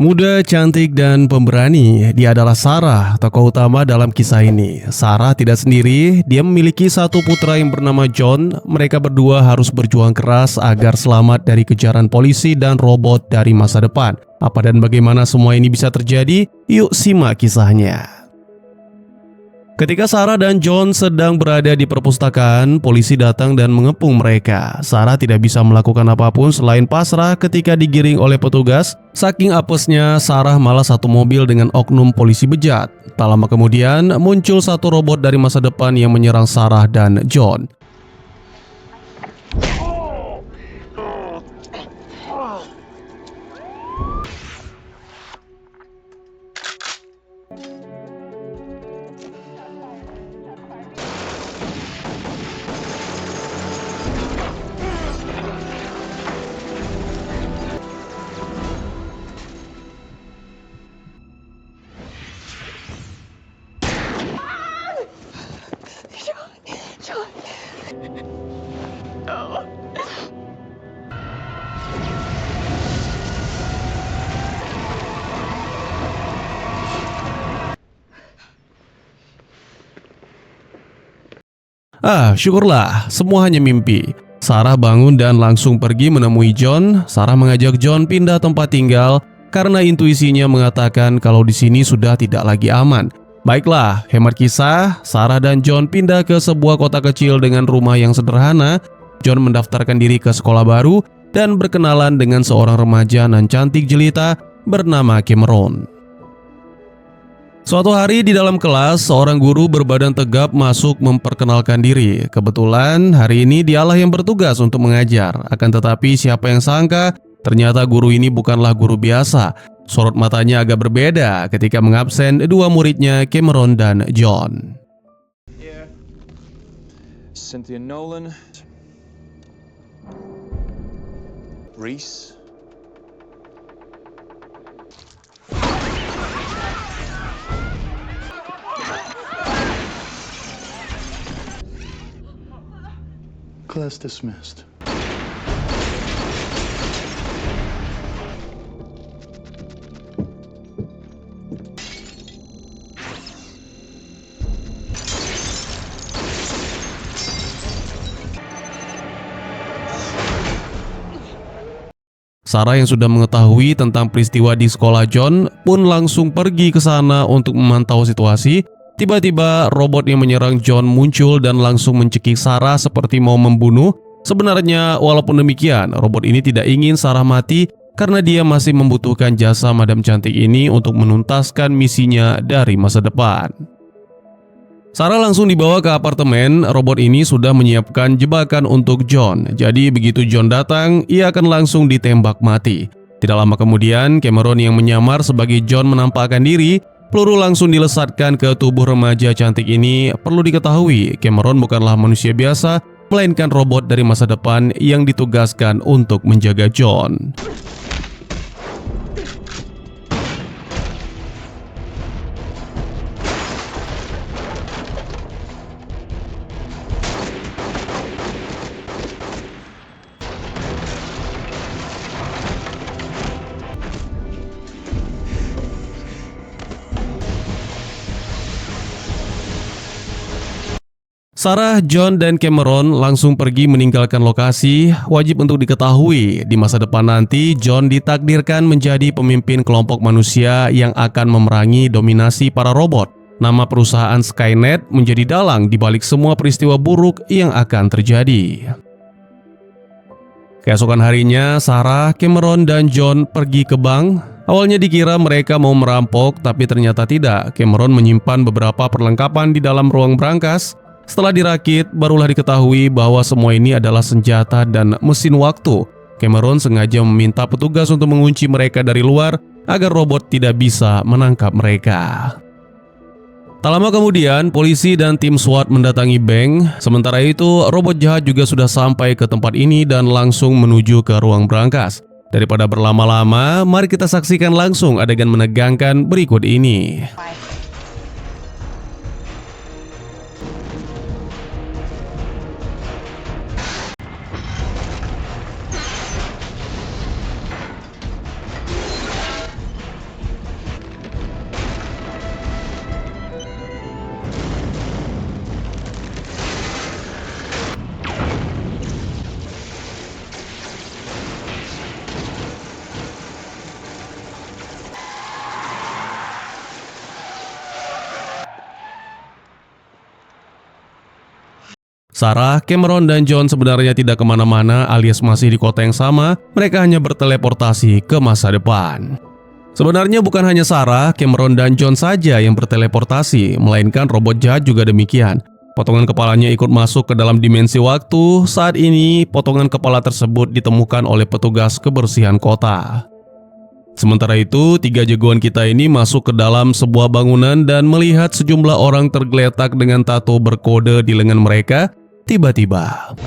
Muda, cantik, dan pemberani, dia adalah Sarah, tokoh utama dalam kisah ini. Sarah tidak sendiri, dia memiliki satu putra yang bernama John. Mereka berdua harus berjuang keras agar selamat dari kejaran polisi dan robot dari masa depan. Apa dan bagaimana semua ini bisa terjadi? Yuk simak kisahnya. Ketika Sarah dan John sedang berada di perpustakaan, polisi datang dan mengepung mereka. Sarah tidak bisa melakukan apapun selain pasrah ketika digiring oleh petugas. Saking apesnya, Sarah malah satu mobil dengan oknum polisi bejat. Tak lama kemudian, muncul satu robot dari masa depan yang menyerang Sarah dan John. Syukurlah, semua hanya mimpi. Sarah bangun dan langsung pergi menemui John. Sarah mengajak John pindah tempat tinggal karena intuisinya mengatakan kalau di sini sudah tidak lagi aman. Baiklah, hemat kisah, Sarah dan John pindah ke sebuah kota kecil dengan rumah yang sederhana. John mendaftarkan diri ke sekolah baru dan berkenalan dengan seorang remaja nan cantik jelita bernama Cameron. Suatu hari di dalam kelas, seorang guru berbadan tegap masuk memperkenalkan diri. Kebetulan hari ini dialah yang bertugas untuk mengajar. Akan tetapi siapa yang sangka, ternyata guru ini bukanlah guru biasa. Sorot matanya agak berbeda ketika mengabsen dua muridnya, Cameron dan John. Cynthia Nolan, Reese. Class dismissed. Sarah yang sudah mengetahui tentang peristiwa di sekolah John pun langsung pergi ke sana untuk memantau situasi. Tiba-tiba robot yang menyerang John muncul dan langsung mencekik Sarah seperti mau membunuh. Sebenarnya walaupun demikian, robot ini tidak ingin Sarah mati karena dia masih membutuhkan jasa madam cantik ini untuk menuntaskan misinya dari masa depan. Sarah langsung dibawa ke apartemen. Robot ini sudah menyiapkan jebakan untuk John. Jadi begitu John datang, ia akan langsung ditembak mati. Tidak lama kemudian, Cameron yang menyamar sebagai John menampakkan diri. Peluru langsung dilesatkan ke tubuh remaja cantik ini. Perlu diketahui, Cameron bukanlah manusia biasa, melainkan robot dari masa depan yang ditugaskan untuk menjaga John. Sarah, John, dan Cameron langsung pergi meninggalkan lokasi. Wajib untuk diketahui, di masa depan nanti John ditakdirkan menjadi pemimpin kelompok manusia yang akan memerangi dominasi para robot. Nama perusahaan Skynet menjadi dalang di balik semua peristiwa buruk yang akan terjadi. Keesokan harinya, Sarah, Cameron, dan John pergi ke bank. Awalnya dikira mereka mau merampok, tapi ternyata tidak. Cameron menyimpan beberapa perlengkapan di dalam ruang brankas. Setelah dirakit, barulah diketahui bahwa semua ini adalah senjata dan mesin waktu. Cameron sengaja meminta petugas untuk mengunci mereka dari luar agar robot tidak bisa menangkap mereka. Tak lama kemudian, polisi dan tim SWAT mendatangi bank. Sementara itu, robot jahat juga sudah sampai ke tempat ini dan langsung menuju ke ruang brankas. Daripada berlama-lama, mari kita saksikan langsung adegan menegangkan berikut ini. Sarah, Cameron, dan John sebenarnya tidak kemana-mana alias masih di kota yang sama, mereka hanya berteleportasi ke masa depan. Sebenarnya bukan hanya Sarah, Cameron, dan John saja yang berteleportasi, melainkan robot jahat juga demikian. Potongan kepalanya ikut masuk ke dalam dimensi waktu. Saat ini, potongan kepala tersebut ditemukan oleh petugas kebersihan kota. Sementara itu, 3 jagoan kita ini masuk ke dalam sebuah bangunan dan melihat sejumlah orang tergeletak dengan tato berkode di lengan mereka. Tiba-tiba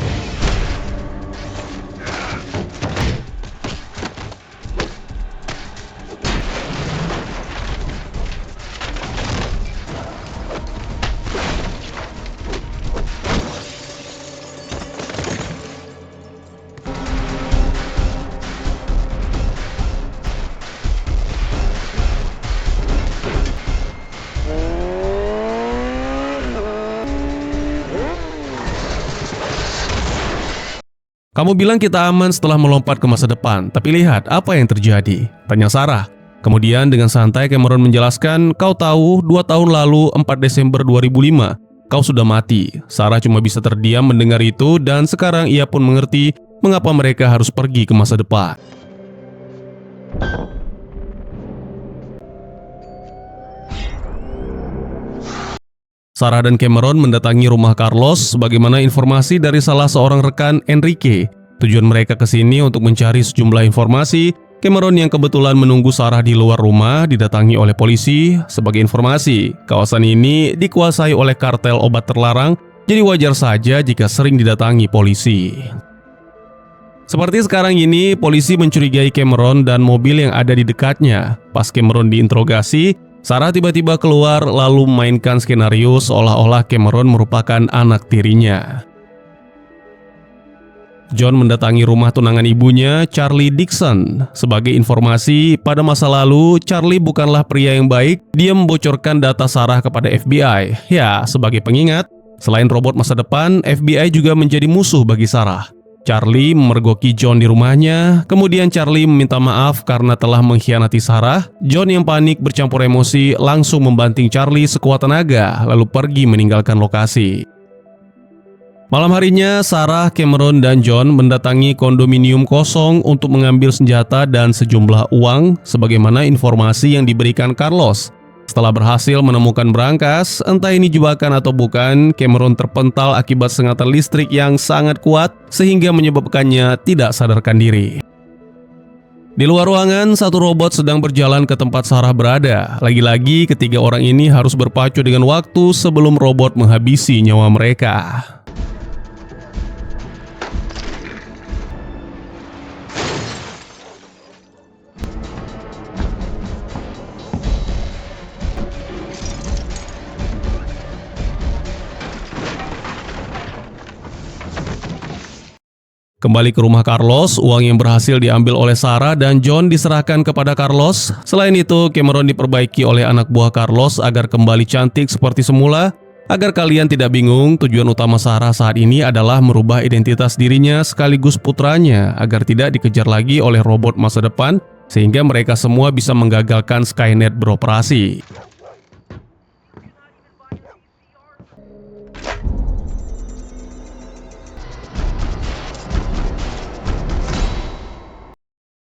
kamu bilang kita aman setelah melompat ke masa depan, tapi lihat apa yang terjadi, tanya Sarah. Kemudian dengan santai Cameron menjelaskan, kau tahu 2 tahun lalu 4 Desember 2005, kau sudah mati. Sarah cuma bisa terdiam mendengar itu dan sekarang ia pun mengerti mengapa mereka harus pergi ke masa depan. Sarah dan Cameron mendatangi rumah Carlos sebagaimana informasi dari salah seorang rekan Enrique. Tujuan mereka ke sini untuk mencari sejumlah informasi. Cameron yang kebetulan menunggu Sarah di luar rumah didatangi oleh polisi. Sebagai informasi, kawasan ini dikuasai oleh kartel obat terlarang, jadi wajar saja jika sering didatangi polisi. Seperti sekarang ini, polisi mencurigai Cameron dan mobil yang ada di dekatnya. Pas Cameron diinterogasi, Sarah tiba-tiba keluar lalu memainkan skenario seolah-olah Cameron merupakan anak tirinya. John mendatangi rumah tunangan ibunya, Charlie Dixon. Sebagai informasi, pada masa lalu, Charlie bukanlah pria yang baik. Dia membocorkan data Sarah kepada FBI. Ya, sebagai pengingat, selain robot masa depan, FBI juga menjadi musuh bagi Sarah. Charlie memergoki John di rumahnya, kemudian Charlie meminta maaf karena telah mengkhianati Sarah. John yang panik bercampur emosi langsung membanting Charlie sekuat tenaga, lalu pergi meninggalkan lokasi. Malam harinya, Sarah, Cameron, dan John mendatangi kondominium kosong untuk mengambil senjata dan sejumlah uang, sebagaimana informasi yang diberikan Carlos. Setelah berhasil menemukan berangkas, entah ini jebakan atau bukan, Cameron terpental akibat sengatan listrik yang sangat kuat sehingga menyebabkannya tidak sadarkan diri. Di luar ruangan, satu robot sedang berjalan ke tempat Sarah berada. Lagi-lagi, ketiga orang ini harus berpacu dengan waktu sebelum robot menghabisi nyawa mereka. Kembali ke rumah Carlos, uang yang berhasil diambil oleh Sarah dan John diserahkan kepada Carlos. Selain itu, Cameron diperbaiki oleh anak buah Carlos agar kembali cantik seperti semula. Agar kalian tidak bingung, tujuan utama Sarah saat ini adalah merubah identitas dirinya sekaligus putranya agar tidak dikejar lagi oleh robot masa depan, sehingga mereka semua bisa menggagalkan Skynet beroperasi.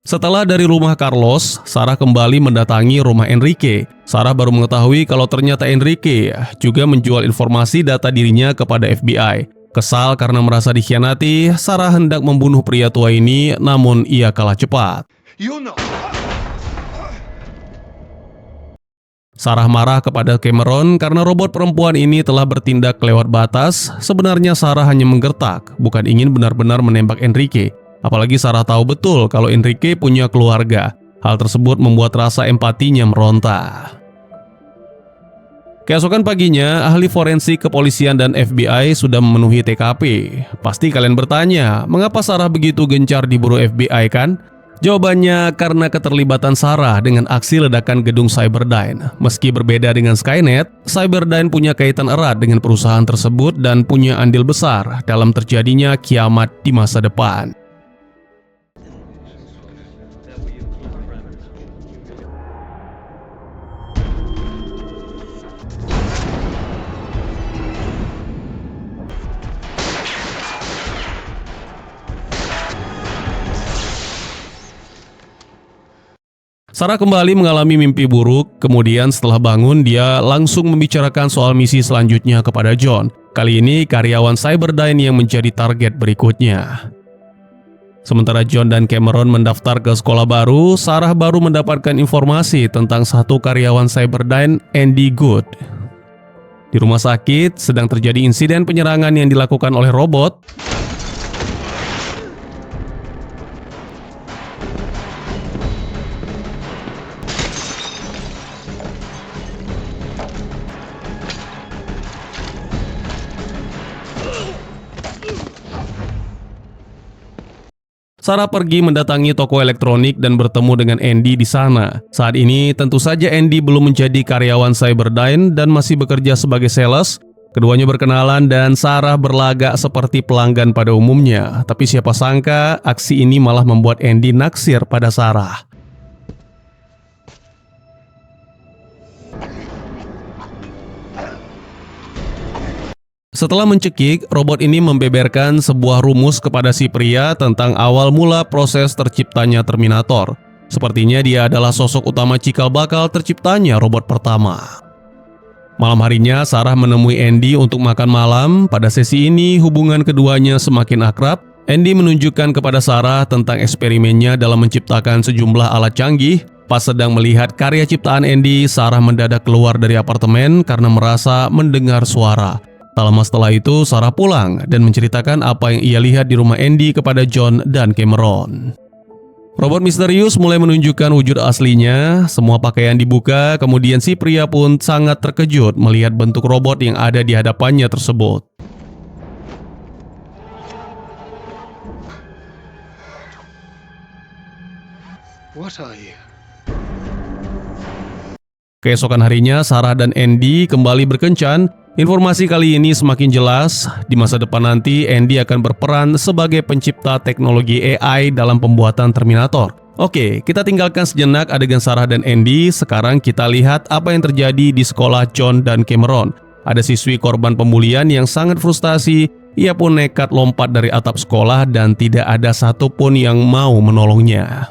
Setelah dari rumah Carlos, Sarah kembali mendatangi rumah Enrique. Sarah baru mengetahui kalau ternyata Enrique juga menjual informasi data dirinya kepada FBI. Kesal karena merasa dikhianati, Sarah hendak membunuh pria tua ini, namun ia kalah cepat. Sarah marah kepada Cameron karena robot perempuan ini telah bertindak lewat batas. Sebenarnya Sarah hanya menggertak, bukan ingin benar-benar menembak Enrique. Apalagi Sarah tahu betul kalau Enrique punya keluarga. Hal tersebut membuat rasa empatinya meronta. Keesokan paginya, ahli forensik kepolisian dan FBI sudah memenuhi TKP. Pasti kalian bertanya, mengapa Sarah begitu gencar diburu FBI kan? Jawabannya karena keterlibatan Sarah dengan aksi ledakan gedung Cyberdyne. Meski berbeda dengan Skynet, Cyberdyne punya kaitan erat dengan perusahaan tersebut dan punya andil besar dalam terjadinya kiamat di masa depan. Sarah kembali mengalami mimpi buruk, kemudian setelah bangun dia langsung membicarakan soal misi selanjutnya kepada John. Kali ini karyawan Cyberdyne yang menjadi target berikutnya. Sementara John dan Cameron mendaftar ke sekolah baru, Sarah baru mendapatkan informasi tentang satu karyawan Cyberdyne, Andy Good. Di rumah sakit sedang terjadi insiden penyerangan yang dilakukan oleh robot. Sarah pergi mendatangi toko elektronik dan bertemu dengan Andy di sana. Saat ini tentu saja Andy belum menjadi karyawan Cyberdyne dan masih bekerja sebagai sales. Keduanya berkenalan dan Sarah berlagak seperti pelanggan pada umumnya. Tapi siapa sangka aksi ini malah membuat Andy naksir pada Sarah. Setelah mencekik, robot ini membeberkan sebuah rumus kepada si pria tentang awal mula proses terciptanya Terminator. Sepertinya dia adalah sosok utama cikal bakal terciptanya robot pertama. Malam harinya, Sarah menemui Andy untuk makan malam. Pada sesi ini, hubungan keduanya semakin akrab. Andy menunjukkan kepada Sarah tentang eksperimennya dalam menciptakan sejumlah alat canggih. Pas sedang melihat karya ciptaan Andy, Sarah mendadak keluar dari apartemen karena merasa mendengar suara. Tak lama setelah itu, Sarah pulang dan menceritakan apa yang ia lihat di rumah Andy kepada John dan Cameron. Robot misterius mulai menunjukkan wujud aslinya, semua pakaian dibuka, kemudian si pria pun sangat terkejut melihat bentuk robot yang ada di hadapannya tersebut. What are you? Keesokan harinya, Sarah dan Andy kembali berkencan. Informasi kali ini semakin jelas. Di masa depan nanti, Andy akan berperan sebagai pencipta teknologi AI dalam pembuatan Terminator. Oke, kita tinggalkan sejenak adegan Sarah dan Andy. Sekarang kita lihat apa yang terjadi di sekolah John dan Cameron. Ada siswi korban pembulian yang sangat frustasi. Ia pun nekat lompat dari atap sekolah dan tidak ada satupun yang mau menolongnya.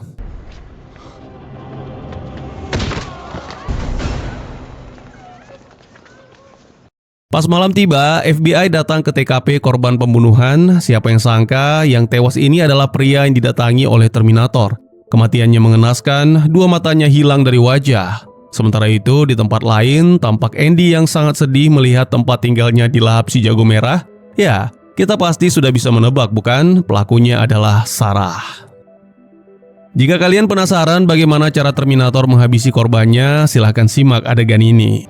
Pas malam tiba, FBI datang ke TKP korban pembunuhan. Siapa yang sangka yang tewas ini adalah pria yang didatangi oleh Terminator. Kematiannya mengenaskan, dua matanya hilang dari wajah. Sementara itu, di tempat lain, tampak Andy yang sangat sedih melihat tempat tinggalnya di lahap si jago merah. Ya, kita pasti sudah bisa menebak, bukan? Pelakunya adalah Sarah. Jika kalian penasaran bagaimana cara Terminator menghabisi korbannya, silahkan simak adegan ini.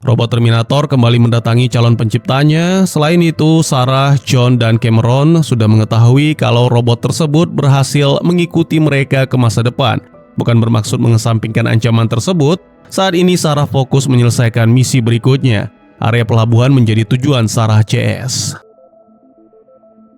Robot Terminator kembali mendatangi calon penciptanya. Selain itu, Sarah, John, dan Cameron sudah mengetahui kalau robot tersebut berhasil mengikuti mereka ke masa depan. Bukan bermaksud mengesampingkan ancaman tersebut, saat ini Sarah fokus menyelesaikan misi berikutnya. Area pelabuhan menjadi tujuan Sarah CS.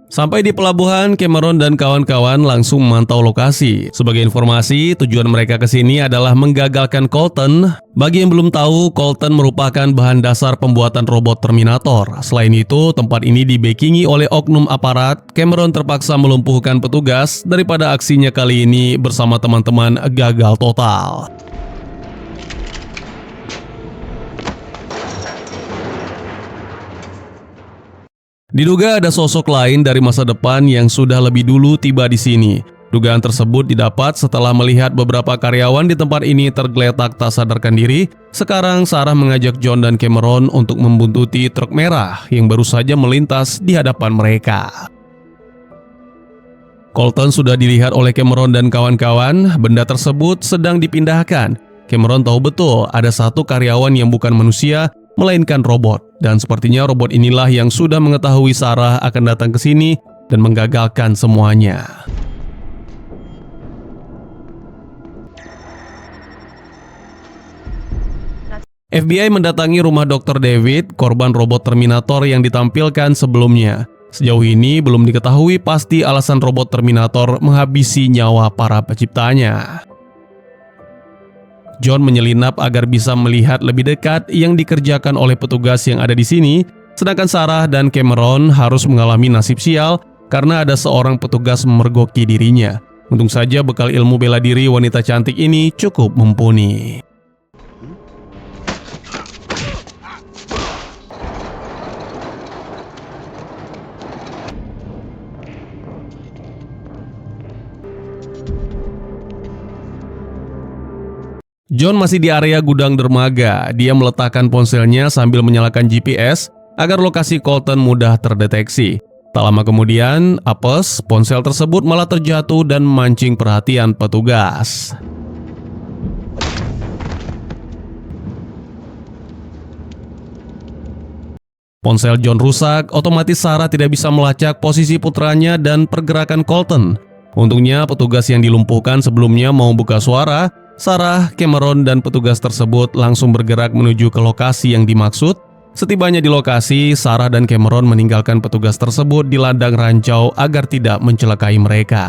Sampai di pelabuhan, Cameron dan kawan-kawan langsung memantau lokasi. Sebagai informasi, tujuan mereka ke sini adalah menggagalkan Colton. Bagi yang belum tahu, Colton merupakan bahan dasar pembuatan robot Terminator. Selain itu, tempat ini dibackingi oleh oknum aparat. Cameron terpaksa melumpuhkan petugas daripada aksinya kali ini bersama teman-teman gagal total. Diduga ada sosok lain dari masa depan yang sudah lebih dulu tiba di sini. Dugaan tersebut didapat setelah melihat beberapa karyawan di tempat ini tergeletak tak sadarkan diri. Sekarang Sarah mengajak John dan Cameron untuk membuntuti truk merah yang baru saja melintas di hadapan mereka. Colton sudah dilihat oleh Cameron dan kawan-kawan. Benda tersebut sedang dipindahkan. Cameron tahu betul ada satu karyawan yang bukan manusia, melainkan robot. Dan sepertinya robot inilah yang sudah mengetahui Sarah akan datang ke sini dan menggagalkan semuanya. FBI mendatangi rumah Dr. David, korban robot Terminator yang ditampilkan sebelumnya. Sejauh ini belum diketahui pasti alasan robot Terminator menghabisi nyawa para penciptanya. John menyelinap agar bisa melihat lebih dekat yang dikerjakan oleh petugas yang ada di sini. Sedangkan Sarah dan Cameron harus mengalami nasib sial karena ada seorang petugas memergoki dirinya. Untung saja bekal ilmu bela diri wanita cantik ini cukup mumpuni. John masih di area gudang dermaga. Dia meletakkan ponselnya sambil menyalakan GPS agar lokasi Colton mudah terdeteksi. Tak lama kemudian, apes, ponsel tersebut malah terjatuh dan memancing perhatian petugas. Ponsel John rusak, otomatis Sarah tidak bisa melacak posisi putranya dan pergerakan Colton. Untungnya petugas yang dilumpuhkan sebelumnya mau buka suara. Sarah, Cameron, dan petugas tersebut langsung bergerak menuju ke lokasi yang dimaksud. Setibanya di lokasi, Sarah dan Cameron meninggalkan petugas tersebut di ladang ranjau agar tidak mencelakai mereka.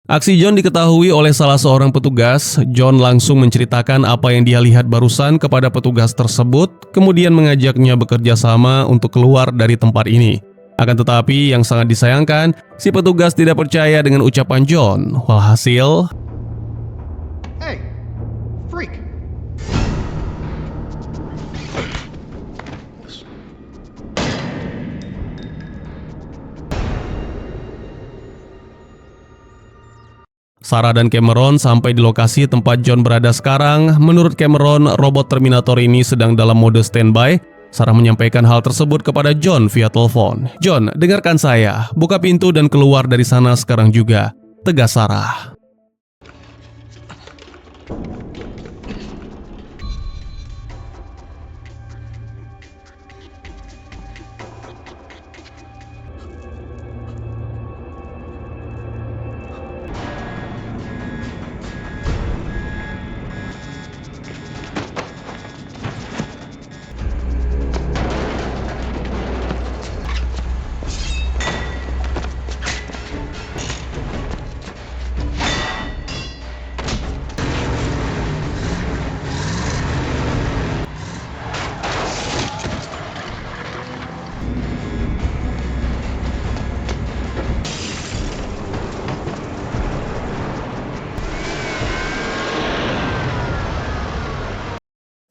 Aksi John diketahui oleh salah seorang petugas. John langsung menceritakan apa yang dia lihat barusan kepada petugas tersebut, kemudian mengajaknya bekerja sama untuk keluar dari tempat ini. Akan tetapi yang sangat disayangkan, si petugas tidak percaya dengan ucapan John. Walhasil, Hey, freak! Sarah dan Cameron sampai di lokasi tempat John berada sekarang. Menurut Cameron, robot Terminator ini sedang dalam mode standby. Sarah menyampaikan hal tersebut kepada John via telepon. "John, dengarkan saya. Buka pintu dan keluar dari sana sekarang juga," tegas Sarah.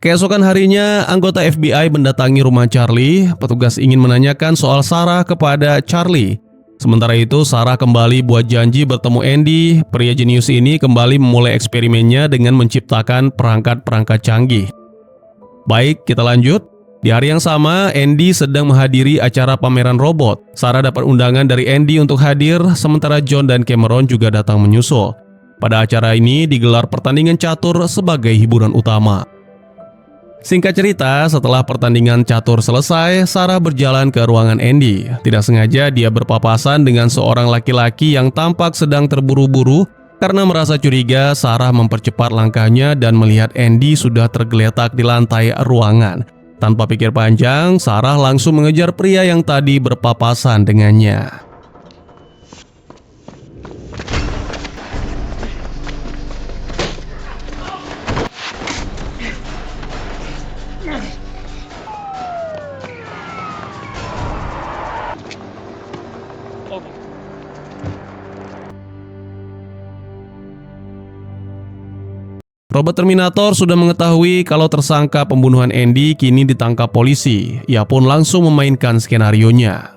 Keesokan harinya, anggota FBI mendatangi rumah Charlie. Petugas ingin menanyakan soal Sarah kepada Charlie. Sementara itu, Sarah kembali buat janji bertemu Andy. Pria jenius ini kembali memulai eksperimennya dengan menciptakan perangkat-perangkat canggih. Baik, kita lanjut. Di hari yang sama, Andy sedang menghadiri acara pameran robot. Sarah dapat undangan dari Andy untuk hadir, sementara John dan Cameron juga datang menyusul. Pada acara ini digelar pertandingan catur sebagai hiburan utama. Singkat cerita, setelah pertandingan catur selesai, Sarah berjalan ke ruangan Andy. Tidak sengaja dia berpapasan dengan seorang laki-laki yang tampak sedang terburu-buru. Karena merasa curiga, Sarah mempercepat langkahnya dan melihat Andy sudah tergeletak di lantai ruangan. Tanpa pikir panjang, Sarah langsung mengejar pria yang tadi berpapasan dengannya. Robot Terminator sudah mengetahui kalau tersangka pembunuhan Andy kini ditangkap polisi. Ia pun langsung memainkan skenarionya.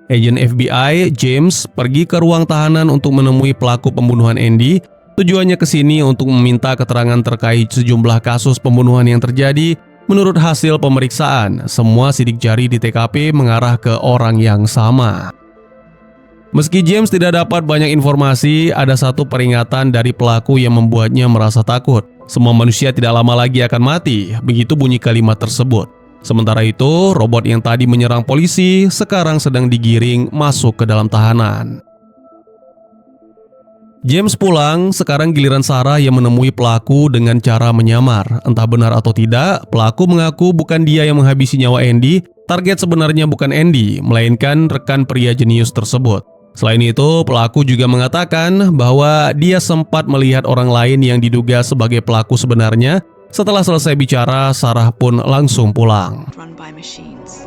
Agen FBI, James, pergi ke ruang tahanan untuk menemui pelaku pembunuhan Andy. Tujuannya ke sini untuk meminta keterangan terkait sejumlah kasus pembunuhan yang terjadi. Menurut hasil pemeriksaan, semua sidik jari di TKP mengarah ke orang yang sama. Meski James tidak dapat banyak informasi, ada satu peringatan dari pelaku yang membuatnya merasa takut. Semua manusia tidak lama lagi akan mati, begitu bunyi kalimat tersebut. Sementara itu, robot yang tadi menyerang polisi sekarang sedang digiring masuk ke dalam tahanan. James pulang, sekarang giliran Sarah yang menemui pelaku dengan cara menyamar. Entah benar atau tidak, pelaku mengaku bukan dia yang menghabisi nyawa Andy. Target sebenarnya bukan Andy, melainkan rekan pria jenius tersebut. Selain itu, pelaku juga mengatakan bahwa dia sempat melihat orang lain yang diduga sebagai pelaku sebenarnya. Setelah selesai bicara, Sarah pun langsung pulang. Run by machines.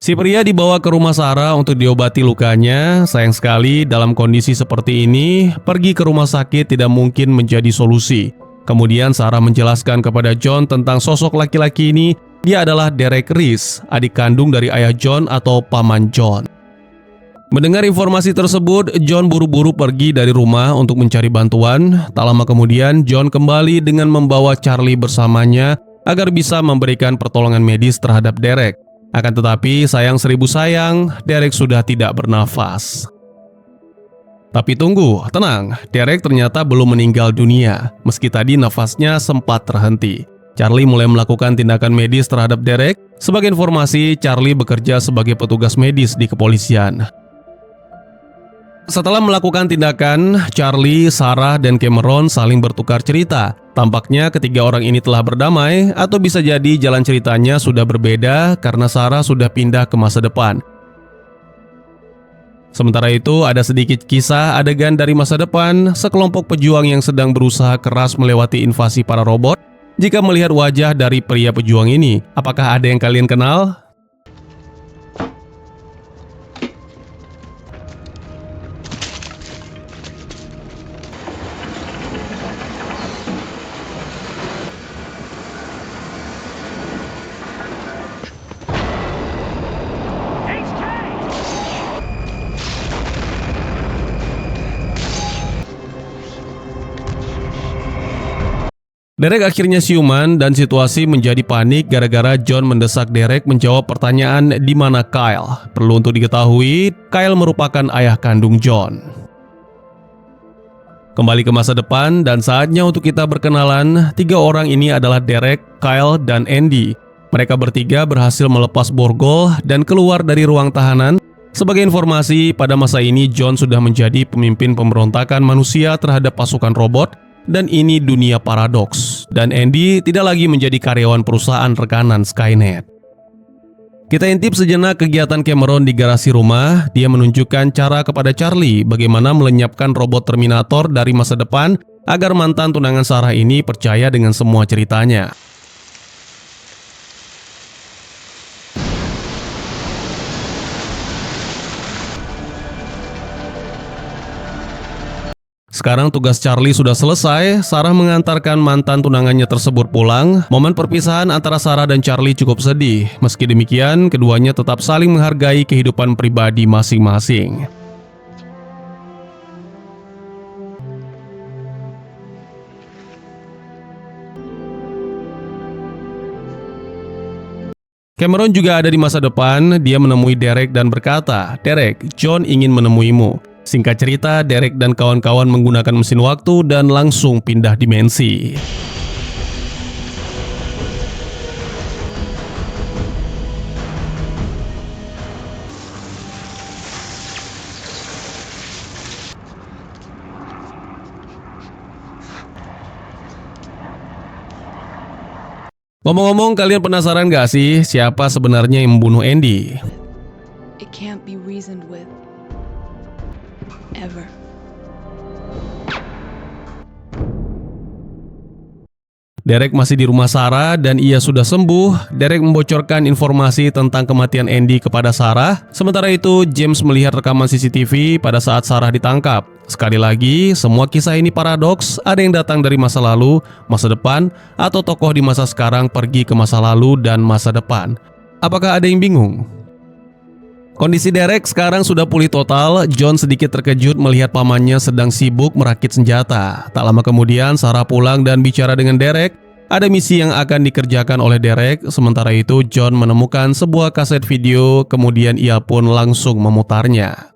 Si pria dibawa ke rumah Sarah untuk diobati lukanya. Sayang sekali dalam kondisi seperti ini, pergi ke rumah sakit tidak mungkin menjadi solusi. Kemudian Sarah menjelaskan kepada John tentang sosok laki-laki ini. Dia adalah Derek Reese, adik kandung dari ayah John atau paman John. Mendengar informasi tersebut, John buru-buru pergi dari rumah untuk mencari bantuan. Tak lama kemudian, John kembali dengan membawa Charlie bersamanya agar bisa memberikan pertolongan medis terhadap Derek. Akan tetapi sayang seribu sayang, Derek sudah tidak bernafas. Tapi tunggu, tenang, Derek ternyata belum meninggal dunia, meski tadi nafasnya sempat terhenti. Charlie mulai melakukan tindakan medis terhadap Derek. Sebagai informasi, Charlie bekerja sebagai petugas medis di kepolisian. Setelah melakukan tindakan, Charlie, Sarah, dan Cameron saling bertukar cerita. Tampaknya ketiga orang ini telah berdamai, atau bisa jadi jalan ceritanya sudah berbeda karena Sarah sudah pindah ke masa depan. Sementara itu, ada sedikit kisah adegan dari masa depan, sekelompok pejuang yang sedang berusaha keras melewati invasi para robot. Jika melihat wajah dari pria pejuang ini, apakah ada yang kalian kenal? Derek akhirnya siuman dan situasi menjadi panik gara-gara John mendesak Derek menjawab pertanyaan di mana Kyle. Perlu untuk diketahui, Kyle merupakan ayah kandung John. Kembali ke masa depan dan saatnya untuk kita berkenalan. Tiga orang ini adalah Derek, Kyle, dan Andy. Mereka bertiga berhasil melepas borgol dan keluar dari ruang tahanan. Sebagai informasi, pada masa ini John sudah menjadi pemimpin pemberontakan manusia terhadap pasukan robot. Dan ini dunia paradoks, dan Andy tidak lagi menjadi karyawan perusahaan rekanan Skynet. Kita intip sejenak kegiatan Cameron di garasi rumah. Dia menunjukkan cara kepada Charlie bagaimana melenyapkan robot Terminator dari masa depan agar mantan tunangan Sarah ini percaya dengan semua ceritanya. Sekarang tugas Charlie sudah selesai. Sarah mengantarkan mantan tunangannya tersebut pulang. Momen perpisahan antara Sarah dan Charlie cukup sedih. Meski demikian, keduanya tetap saling menghargai kehidupan pribadi masing-masing. Cameron juga ada di masa depan. Dia menemui Derek dan berkata, "Derek, John ingin menemuimu." Singkat cerita, Derek dan kawan-kawan menggunakan mesin waktu dan langsung pindah dimensi. Ngomong-ngomong, kalian penasaran gak sih siapa sebenarnya yang membunuh Andy? It can't be reasoned with. Ever. Derek masih di rumah Sarah dan ia sudah sembuh. Derek membocorkan informasi tentang kematian Andy kepada Sarah. Sementara itu, James melihat rekaman CCTV pada saat Sarah ditangkap. Sekali lagi, semua kisah ini paradoks. Ada yang datang dari masa lalu, masa depan, atau tokoh di masa sekarang pergi ke masa lalu dan masa depan. Apakah ada yang bingung? Kondisi Derek sekarang sudah pulih total. John sedikit terkejut melihat pamannya sedang sibuk merakit senjata. Tak lama kemudian Sarah pulang dan bicara dengan Derek. Ada misi yang akan dikerjakan oleh Derek. Sementara itu John menemukan sebuah kaset video, kemudian ia pun langsung memutarnya.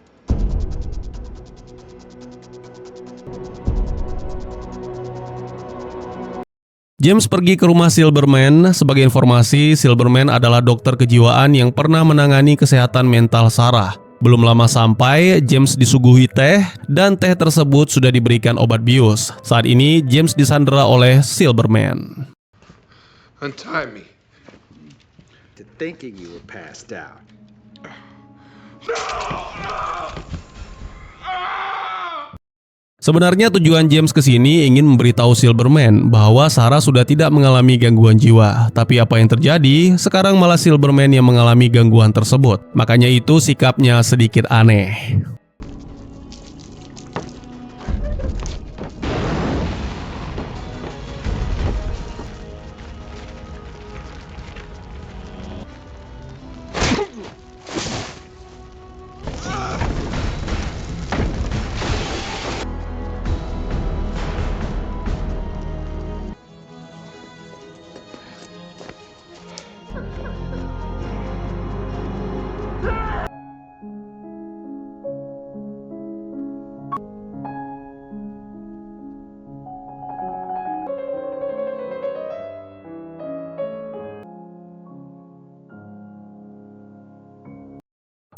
James pergi ke rumah Silberman. Sebagai informasi, Silberman adalah dokter kejiwaan yang pernah menangani kesehatan mental Sarah. Belum lama sampai, James disuguhi teh, dan teh tersebut sudah diberikan obat bius. Saat ini, James disandera oleh Silberman. Untie me. To thinking you were passed out. Sebenarnya tujuan James ke sini ingin memberitahu Silberman bahwa Sarah sudah tidak mengalami gangguan jiwa. Tapi apa yang terjadi? Sekarang malah Silberman yang mengalami gangguan tersebut. Makanya itu sikapnya sedikit aneh.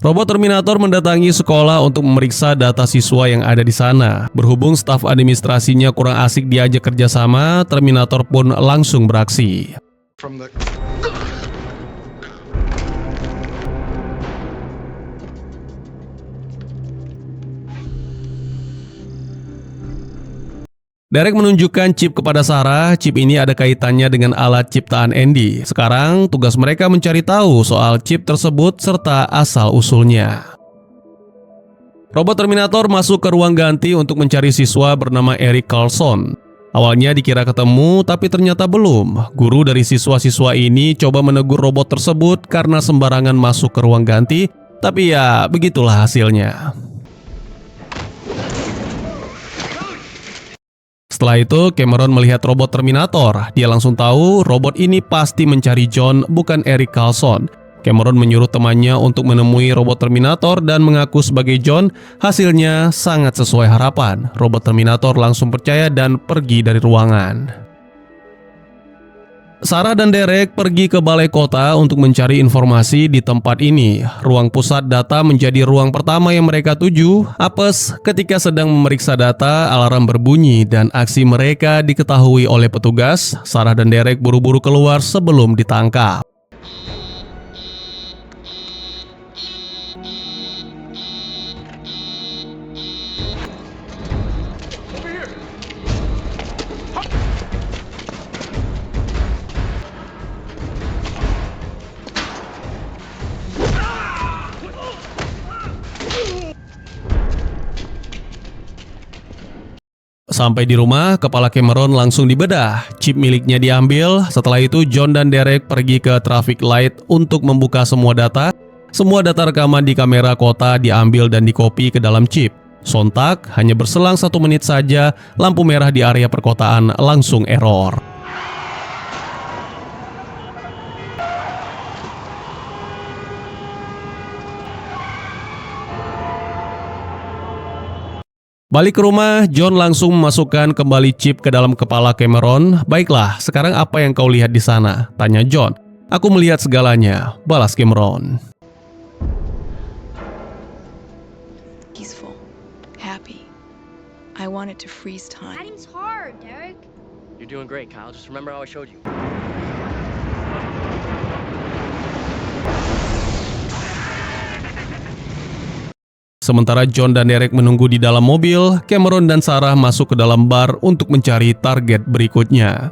Robot Terminator mendatangi sekolah untuk memeriksa data siswa yang ada di sana. Berhubung staf administrasinya kurang asik diajak kerjasama, Terminator pun langsung beraksi. From the... Derek menunjukkan chip kepada Sarah. Chip ini ada kaitannya dengan alat ciptaan Andy. Sekarang tugas mereka mencari tahu soal chip tersebut serta asal-usulnya. Robot Terminator masuk ke ruang ganti untuk mencari siswa bernama Eric Carlson. Awalnya dikira ketemu, tapi ternyata belum. Guru dari siswa-siswa ini coba menegur robot tersebut karena sembarangan masuk ke ruang ganti, tapi ya begitulah hasilnya. Setelah itu, Cameron melihat robot Terminator. Dia langsung tahu robot ini pasti mencari John, bukan Eric Carlson. Cameron menyuruh temannya untuk menemui robot Terminator dan mengaku sebagai John. Hasilnya sangat sesuai harapan. Robot Terminator langsung percaya dan pergi dari ruangan. Sarah dan Derek pergi ke balai kota untuk mencari informasi di tempat ini. Ruang pusat data menjadi ruang pertama yang mereka tuju. Apes, ketika sedang memeriksa data, alarm berbunyi dan aksi mereka diketahui oleh petugas. Sarah dan Derek buru-buru keluar sebelum ditangkap. Sampai di rumah, kepala Cameron langsung dibedah. Chip miliknya diambil. Setelah itu, John dan Derek pergi ke traffic light untuk membuka semua data. Semua data rekaman di kamera kota diambil dan dikopi ke dalam chip. Sontak, hanya berselang 1 menit saja, lampu merah di area perkotaan langsung error. Balik ke rumah, John langsung memasukkan kembali chip ke dalam kepala Cameron. Baiklah, sekarang apa yang kau lihat di sana? Tanya John. Aku melihat segalanya, balas Cameron. Peaceful. Happy. I wanted to freeze time. Hiding's hard, Derek. You're doing great, Kyle. Just remember how I showed you. Sementara John dan Derek menunggu di dalam mobil, Cameron dan Sarah masuk ke dalam bar untuk mencari target berikutnya.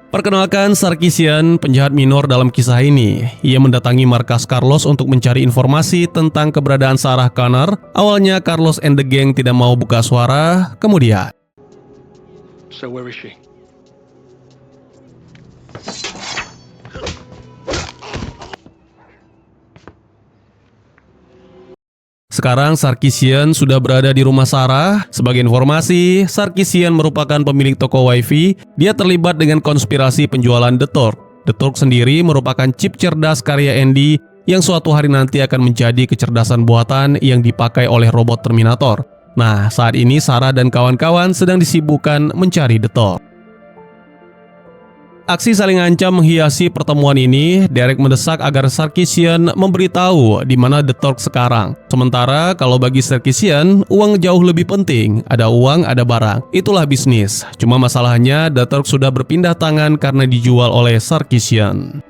Perkenalkan Sarkisian, penjahat minor dalam kisah ini. Ia mendatangi markas Carlos untuk mencari informasi tentang keberadaan Sarah Connor. Awalnya Carlos and the gang tidak mau buka suara, kemudian So where is she? sekarang Sarkisian sudah berada di rumah Sarah. Sebagai informasi, Sarkisian merupakan pemilik toko wifi. Dia terlibat dengan konspirasi penjualan The Turk. The Turk sendiri merupakan chip cerdas karya Andy yang suatu hari nanti akan menjadi kecerdasan buatan yang dipakai oleh robot Terminator. Nah, saat ini Sarah dan kawan-kawan sedang disibukkan mencari The Turk. Aksi saling ancam menghiasi pertemuan ini. Derek mendesak agar Sarkisian memberitahu di mana The Turk sekarang. Sementara kalau bagi Sarkisian, uang jauh lebih penting. Ada uang, ada barang. Itulah bisnis. Cuma masalahnya The Turk sudah berpindah tangan karena dijual oleh Sarkisian.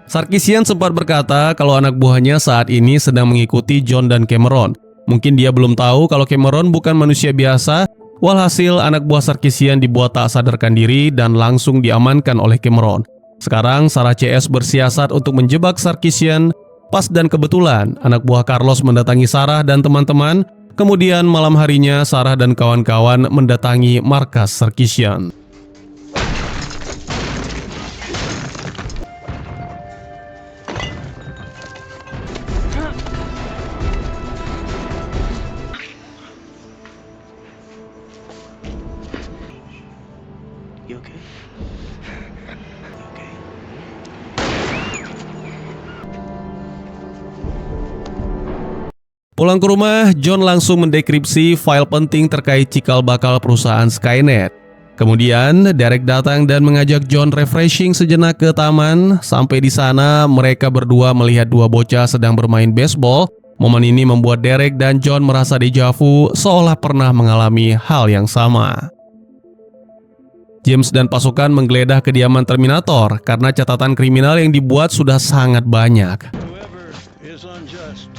Sarkisian sempat berkata kalau anak buahnya saat ini sedang mengikuti John dan Cameron. Mungkin dia belum tahu kalau Cameron bukan manusia biasa. Walhasil anak buah Sarkisian dibuat tak sadarkan diri dan langsung diamankan oleh Cameron. Sekarang Sarah CS bersiasat untuk menjebak Sarkisian. Pas dan kebetulan anak buah Carlos mendatangi Sarah dan teman-teman. Kemudian malam harinya Sarah dan kawan-kawan mendatangi markas Sarkisian. You okay? You okay? Pulang ke rumah, John langsung mendekripsi file penting terkait cikal bakal perusahaan Skynet. Kemudian, Derek datang dan mengajak John refreshing sejenak ke taman. Sampai di sana, mereka berdua melihat dua bocah sedang bermain baseball. Momen ini membuat Derek dan John merasa dejavu, seolah pernah mengalami hal yang sama. James dan pasukan menggeledah kediaman Terminator karena catatan kriminal yang dibuat sudah sangat banyak. Whoever is unjust,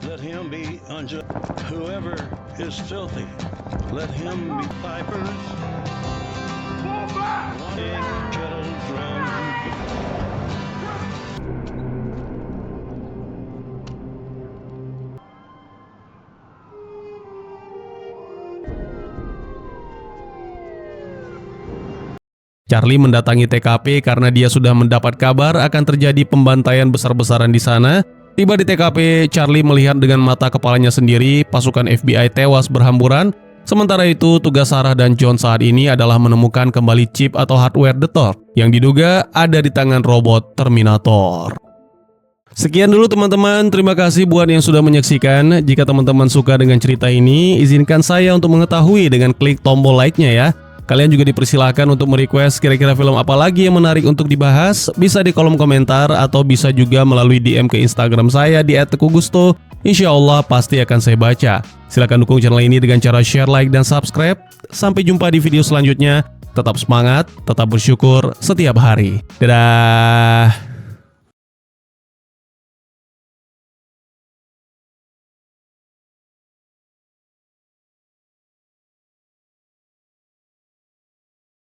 let him be unjust. Whoever is filthy, let him be pipers. Wanting kettle drum. Charlie mendatangi TKP karena dia sudah mendapat kabar akan terjadi pembantaian besar-besaran di sana. Tiba di TKP, Charlie melihat dengan mata kepalanya sendiri pasukan FBI tewas berhamburan. Sementara itu, tugas Sarah dan John saat ini adalah menemukan kembali chip atau hardware The Turk yang diduga ada di tangan robot Terminator. Sekian dulu teman-teman, terima kasih buat yang sudah menyaksikan. Jika teman-teman suka dengan cerita ini, izinkan saya untuk mengetahui dengan klik tombol like-nya ya. Kalian juga dipersilakan untuk merequest kira-kira film apa lagi yang menarik untuk dibahas. Bisa di kolom komentar atau bisa juga melalui DM ke Instagram saya di @tekugusto. Insya Allah pasti akan saya baca. Silahkan dukung channel ini dengan cara share, like, dan subscribe. Sampai jumpa di video selanjutnya. Tetap semangat, tetap bersyukur setiap hari. Dadah!